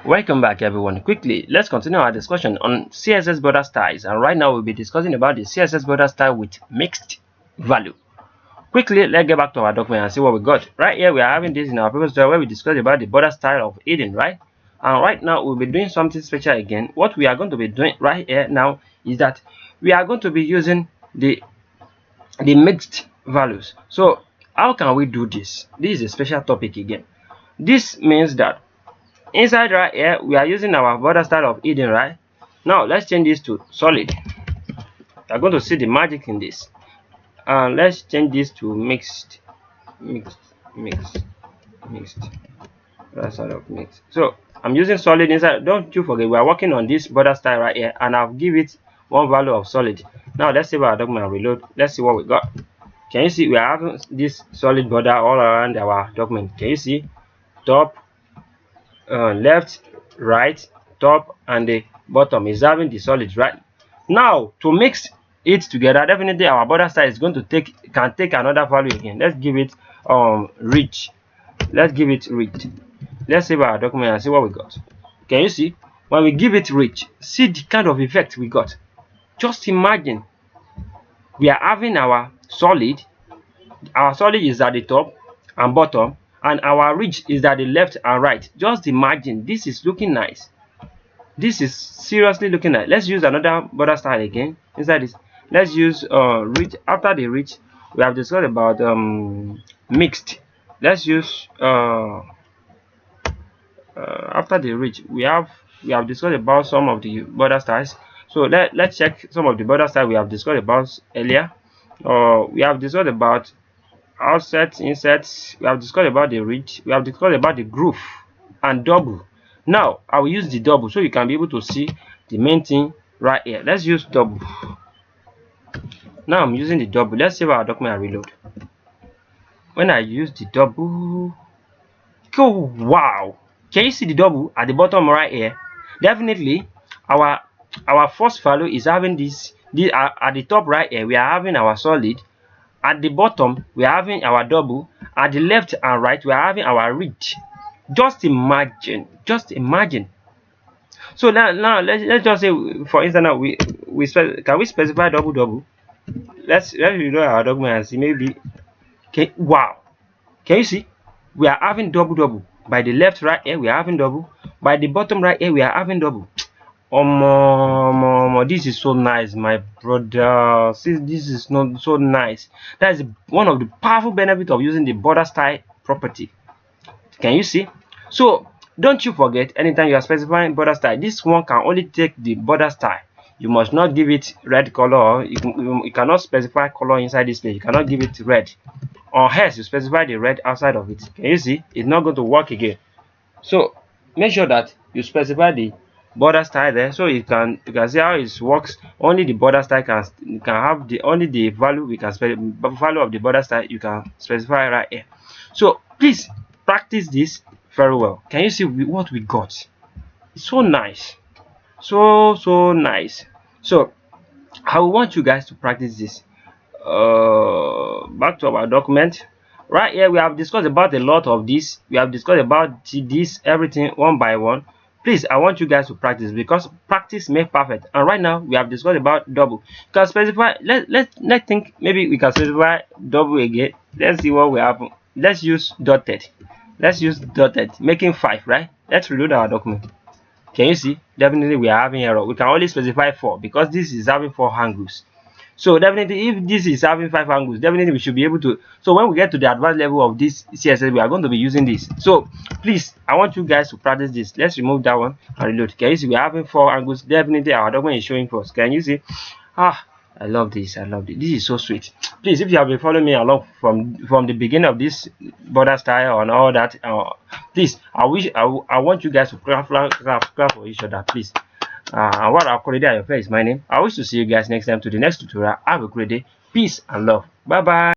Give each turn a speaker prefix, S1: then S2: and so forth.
S1: Welcome back everyone. Quickly, let's continue our discussion on CSS border styles, and right now we'll be discussing about the CSS border style with mixed value. Quickly, let's get back to our document and see what we got. Right here we are having this in our previous tutorial where we discussed about the border style of Eden, right? And right now we'll be doing something special again. What we are going to be doing right here now is that we are going to be using the mixed values. So how can we do this? This is a special topic again. This means that inside right here we are using our border style of Eden, right? Now let's change this to solid. You are going to see the magic in this, and let's change this to mixed border style of mixed. So I'm using solid inside. Don't you forget we are working on this border style right here, and I'll give it one value of solid. Now let's save our document and reload. Let's see what we got. Can you see we are having this solid border all around our document? Can you see top, left, right, top, and the bottom is having the solid, right? Now to mix it together, definitely our border style is going to take another value again. Let's give it rich. Let's give it rich. Let's save our document and see what we got. Can you see when we give it rich, see the kind of effect we got? Just imagine we are having our solid is at the top and bottom, and our ridge is at the left and right. Just imagine, this is looking nice. This is seriously looking nice. Let's use another border style again inside this. Let's use ridge. After the ridge we have discussed about mixed. Let's use after the ridge we have discussed about some of the border styles. So let's check some of the border styles we have discussed about earlier. We have discussed about offset, insets, we have discussed about the ridge, we have discussed about the groove and double. Now I will use the double so you can be able to see the main thing right here. Let's use double. Now I'm using the double. Let's save our document and reload. When I use the double, oh wow, can you see the double at the bottom right here? Definitely our first value is having this at the top right here we are having our solid. At the bottom we are having our double. At the left and right we are having our ridge. Just imagine, so now let's just say, for instance, now can we specify double? Let's reload our document and see. Maybe okay, wow, can you see we are having double by the left right here we are having double, by the bottom right here we are having double. This is so nice, my brother. See, this is not so nice. That is one of the powerful benefits of using the border style property. Can you see? So don't you forget, anytime you are specifying border style, this one can only take the border style. You must not give it red color. You cannot specify color inside this page. You cannot give it red, or else you specify the red outside of it. Can you see? It's not going to work again. So make sure that you specify the border style there, so you can see how it works. Only the border style can have the value we can value of the border style you can specify right here. So please practice this very well. Can you see what we got? It's so nice, so nice. So I want you guys to practice this. Back to our document. Right here we have discussed about a lot of this. We have discussed about this, everything one by one. Please, I want you guys to practice, because practice makes perfect. And right now we have discussed about double. You can specify, let's think maybe we can specify double again. Let's see what will happen. Let's use dotted. Making 5, right? Let's reload our document. Can you see? Definitely we are having error. We can only specify 4 because this is having 4 angles. So definitely if this is having 5 angles, definitely we should be able to. So when we get to the advanced level of this CSS, we are going to be using this. So please, I want you guys to practice this. Let's remove that one and reload. Can you see we are having 4 angles? Definitely our document is showing for us. Can you see? I love this. This is so sweet. Please, if you have been following me along from the beginning of this border style and all that, please, I want you guys to clap for each other, please. Anwar akorede is my name. I wish to see you guys next time to the next tutorial. Have a great day. Peace and love. Bye bye.